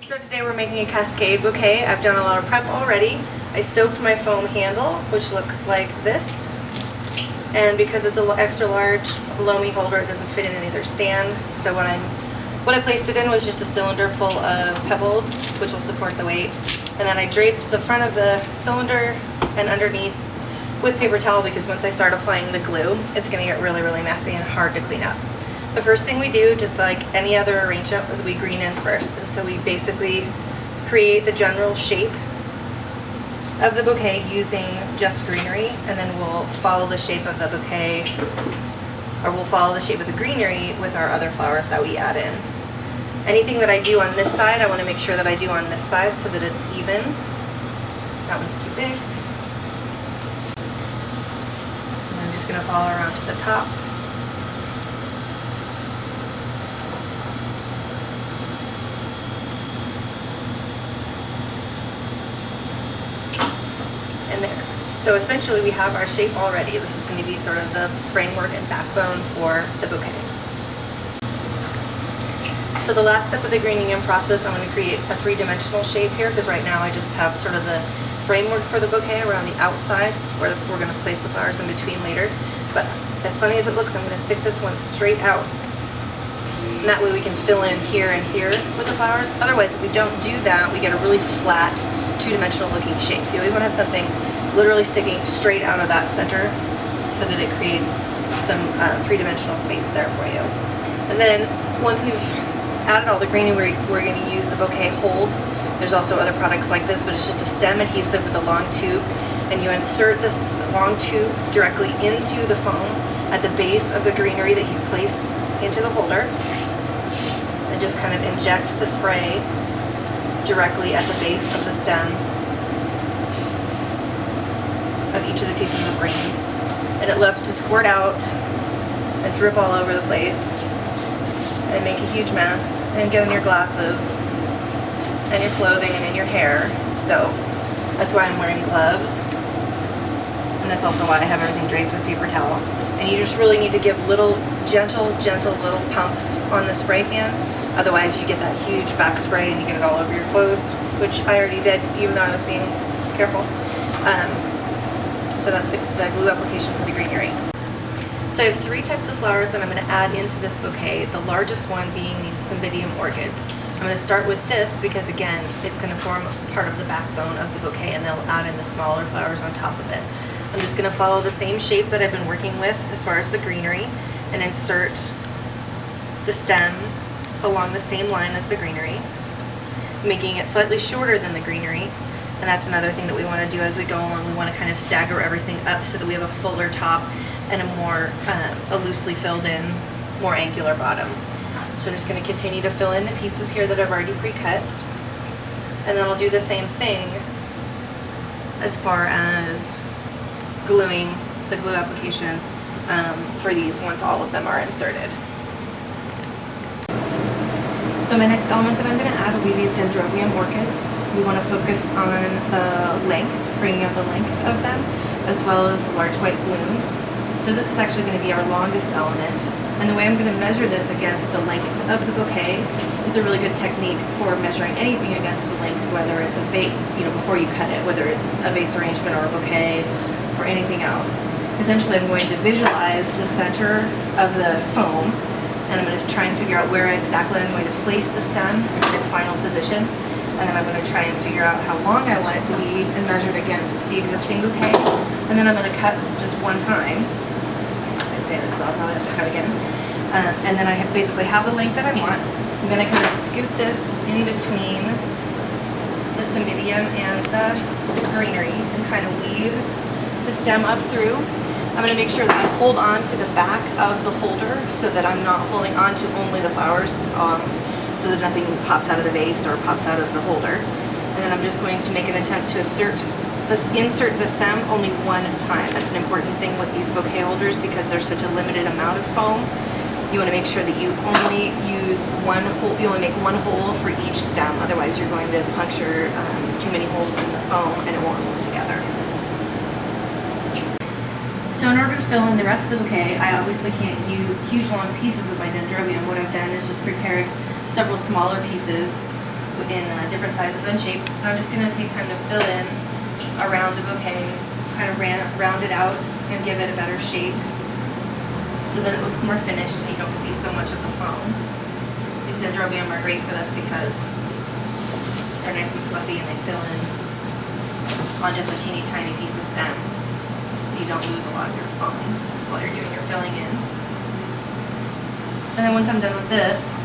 So today we're making a Cascade bouquet. I've done a lot of prep already. I soaked my foam handle, which looks like this. And because it's an extra large loamy holder, it doesn't fit in any other stand. So what I placed it in was just a cylinder full of pebbles, which will support the weight. And then I draped the front of the cylinder and underneath with paper towel, because once I start applying the glue, it's gonna get really, really messy and hard to clean up. The first thing we do, just like any other arrangement, is we green in first. And so we basically create the general shape of the bouquet using just greenery, and then we'll follow the shape of the bouquet, or we'll follow the shape of the greenery with our other flowers that we add in. Anything that I do on this side, I want to make sure that I do on this side so that it's even. That one's too big. And I'm just going to follow around to the top. And there. So essentially we have our shape already. This is going to be sort of the framework and backbone for the bouquet. So the last step of the greening in process, I'm going to create a three-dimensional shape here, because right now I just have sort of the framework for the bouquet around the outside, where we're going to place the flowers in between later. But as funny as it looks, I'm going to stick this one straight out. And that way we can fill in here and here with the flowers. Otherwise, if we don't do that, we get a really flat, two-dimensional looking shape. So you always want to have something literally sticking straight out of that center so that it creates some three-dimensional space there for you. And then once we've added all the greenery, we're going to use the bouquet hold. There's also other products like this, but it's just a stem adhesive with a long tube, and you insert this long tube directly into the foam at the base of the greenery that you've placed into the holder, and just kind of inject the spray directly at the base of the stem of each of the pieces of green. And it loves to squirt out and drip all over the place and make a huge mess and get in your glasses and your clothing and in your hair. So that's why I'm wearing gloves, and that's also why I have everything draped with paper towel. And you just really need to give little gentle little pumps on the spray can. Otherwise you get that huge back spray and you get it all over your clothes, which I already did, even though I was being careful. So that's the glue application for the greenery. So I have three types of flowers that I'm going to add into this bouquet, the largest one being these cymbidium orchids. I'm going to start with this because, again, it's going to form part of the backbone of the bouquet, and they'll add in the smaller flowers on top of it. I'm just going to follow the same shape that I've been working with as far as the greenery and insert the stem along the same line as the greenery, making it slightly shorter than the greenery. And that's another thing that we want to do as we go along. We want to kind of stagger everything up so that we have a fuller top and a loosely filled in, more angular bottom. So I'm just going to continue to fill in the pieces here that I've already pre-cut. And then I'll do the same thing as far as gluing the glue application for these once all of them are inserted. So my next element that I'm going to add will be these dendrobium orchids. We want to focus on the length, bringing out the length of them, as well as the large white blooms. So this is actually going to be our longest element. And the way I'm going to measure this against the length of the bouquet is a really good technique for measuring anything against a length, whether it's a vase, before you cut it, whether it's a vase arrangement or a bouquet or anything else. Essentially, I'm going to visualize the center of the foam, and I'm going to try and figure out where exactly I'm going to place the stem in its final position, and then I'm going to try and figure out how long I want it to be and measure it against the existing bouquet, and then I'm going to cut just one time. I say this, but I'll probably have to cut again. And then I basically have the length that I want. I'm going to kind of scoop this in between the cymbidium and the greenery and kind of weave the stem up through. I'm going to make sure that I hold on to the back of the holder so that I'm not holding on to only the flowers, so that nothing pops out of the vase or pops out of the holder. And then I'm just going to make an attempt to insert the stem only one time. That's an important thing with these bouquet holders because there's such a limited amount of foam. You want to make sure that you only use one hole, you only make one hole for each stem, otherwise you're going to puncture too many holes in the foam and it won't hold together. So in order to fill in the rest of the bouquet, I obviously can't use huge long pieces of my dendrobium. What I've done is just prepared several smaller pieces in different sizes and shapes. And I'm just going to take time to fill in around the bouquet, kind of round it out and give it a better shape so that it looks more finished and you don't see so much of the foam. These dendrobium are great for this because they're nice and fluffy and they fill in on just a teeny tiny piece of stem, so you don't lose a lot of your foam while you're doing your filling in. And then once I'm done with this,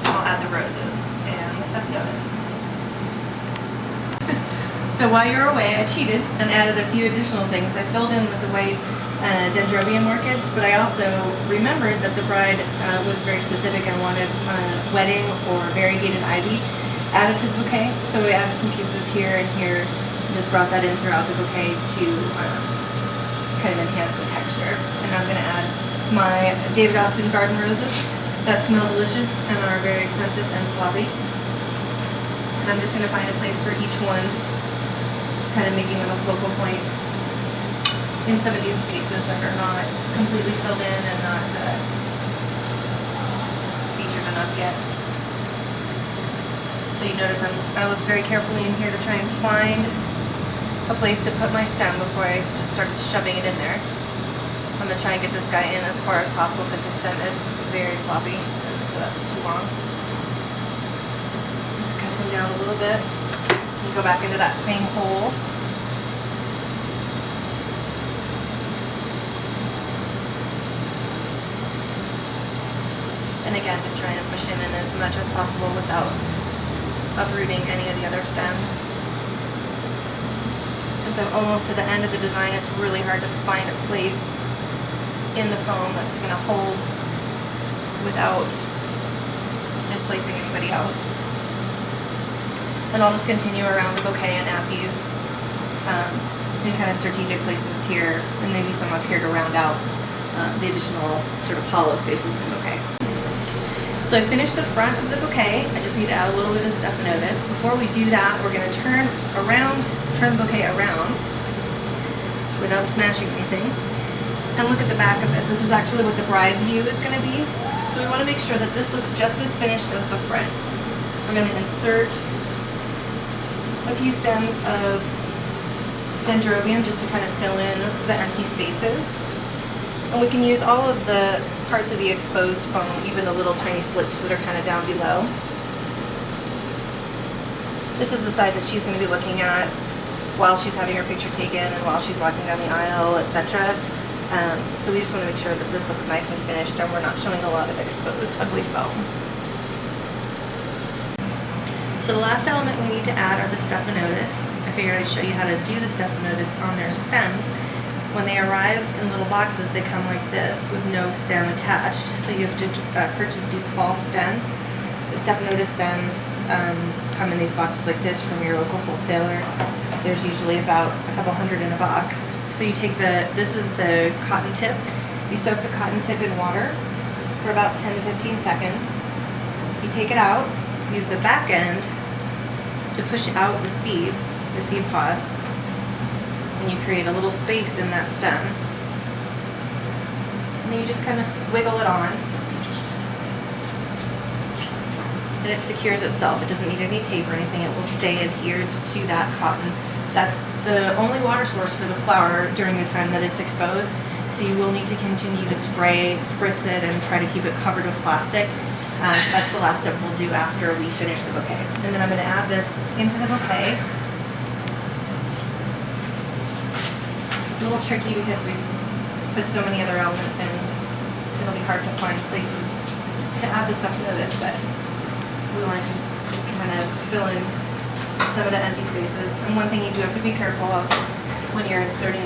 I'll add the roses and the stephanotis. So while you were away, I cheated and added a few additional things. I filled in with the white dendrobium orchids, but I also remembered that the bride was very specific and wanted wedding or variegated ivy added to the bouquet. So we added some pieces here and here and just brought that in throughout the bouquet to kind of enhance the texture. And I'm going to add my David Austin garden roses that smell delicious and are very expensive and sloppy. And I'm just going to find a place for each one, kind of making them a focal point in some of these spaces that are not completely filled in and not featured enough yet. So you notice I look very carefully in here to try and find a place to put my stem before I just start shoving it in there. I'm going to try and get this guy in as far as possible because his stem is very floppy, so that's too long. Cut him down a little bit and go back into that same hole. And again, just trying to push him in as much as possible without uprooting any of the other stems. Since I'm almost to the end of the design, it's really hard to find a place in the foam that's going to hold without displacing anybody else. And I'll just continue around the bouquet and add these in kind of strategic places here, and maybe some up here to round out the additional sort of hollow spaces in the bouquet. So I finished the front of the bouquet. I just need to add a little bit of stephanotis. Before we do that, we're going to turn the bouquet around without smashing anything. And look at the back of it. This is actually what the bride's view is going to be. So we want to make sure that this looks just as finished as the front. We're going to insert a few stems of dendrobium just to kind of fill in the empty spaces. And we can use all of the parts of the exposed foam, even the little tiny slits that are kind of down below. This is the side that she's going to be looking at while she's having her picture taken and while she's walking down the aisle, etc. So we just want to make sure that this looks nice and finished and we're not showing a lot of exposed, ugly foam. So the last element we need to add are the stephanotis. I figured I'd show you how to do the stephanotis on their stems. When they arrive in little boxes, they come like this with no stem attached. So you have to purchase these false stems. The stephanotis stems come in these boxes like this from your local wholesaler. There's usually about a couple hundred in a box. So you take this is the cotton tip. You soak the cotton tip in water for about 10 to 15 seconds. You take it out, use the back end to push out the seeds, the seed pod, and you create a little space in that stem. And then you just kind of wiggle it on. And it secures itself. It doesn't need any tape or anything. It will stay adhered to that cotton. That's the only water source for the flower during the time that it's exposed. So you will need to continue to spritz it, and try to keep it covered with plastic. That's the last step we'll do after we finish the bouquet. And then I'm going to add this into the bouquet. It's a little tricky because we put so many other elements in. It'll be hard to find places to add the stephanotis, but we want to just kind of fill in some of the empty spaces. And one thing you do have to be careful of when you're inserting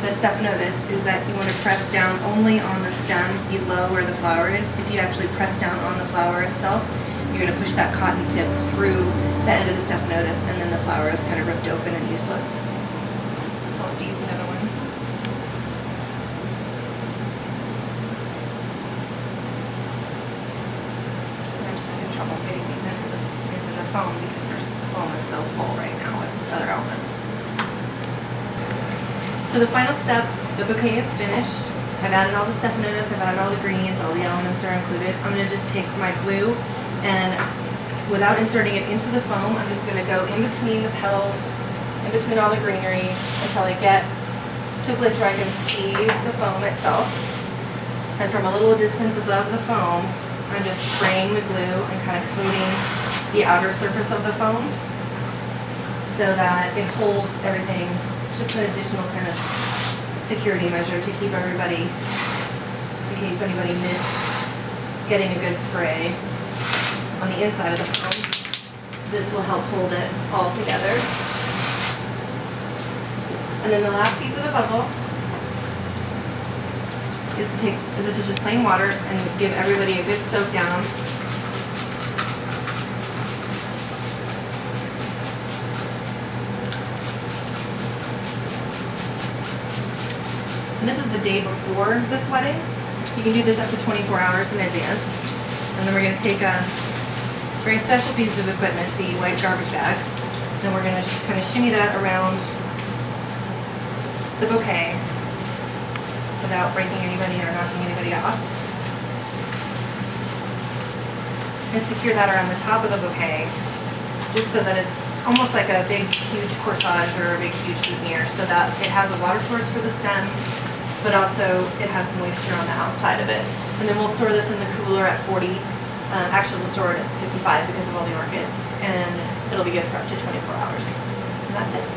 the stephanotis is that you want to press down only on the stem below where the flower is. If you actually press down on the flower itself, you're going to push that cotton tip through the end of the stephanotis, and then the flower is kind of ripped open and useless. So I'll have to use another one. I'm just having trouble getting these into the foam because the foam is so full right now with other elements. So the final step, the bouquet is finished. I've added all the stephanotis, I've added all the greens, all the elements are included. I'm going to just take my glue and without inserting it into the foam, I'm just gonna go in between the petals, in between all the greenery, until I get to a place where I can see the foam itself. And from a little distance above the foam, I'm just spraying the glue and kind of coating the outer surface of the foam so that it holds everything. Just an additional kind of security measure to keep everybody, in case anybody missed getting a good spray on the inside of the foam. This will help hold it all together. And then the last piece of the puzzle is to take, this is just plain water, and give everybody a good soak down. And this is the day before this wedding. You can do this up to 24 hours in advance. And then we're going to take a very special piece of equipment, the white garbage bag, and we're going to kind of shimmy that around the bouquet without breaking anybody or knocking anybody off. And secure that around the top of the bouquet, just so that it's almost like a big, huge corsage or a big, huge boutonniere, so that it has a water source for the stems, but also it has moisture on the outside of it. And then we'll store this in the cooler at 40. Actually, we'll store it at 55 because of all the orchids, and it'll be good for up to 24 hours. And that's it.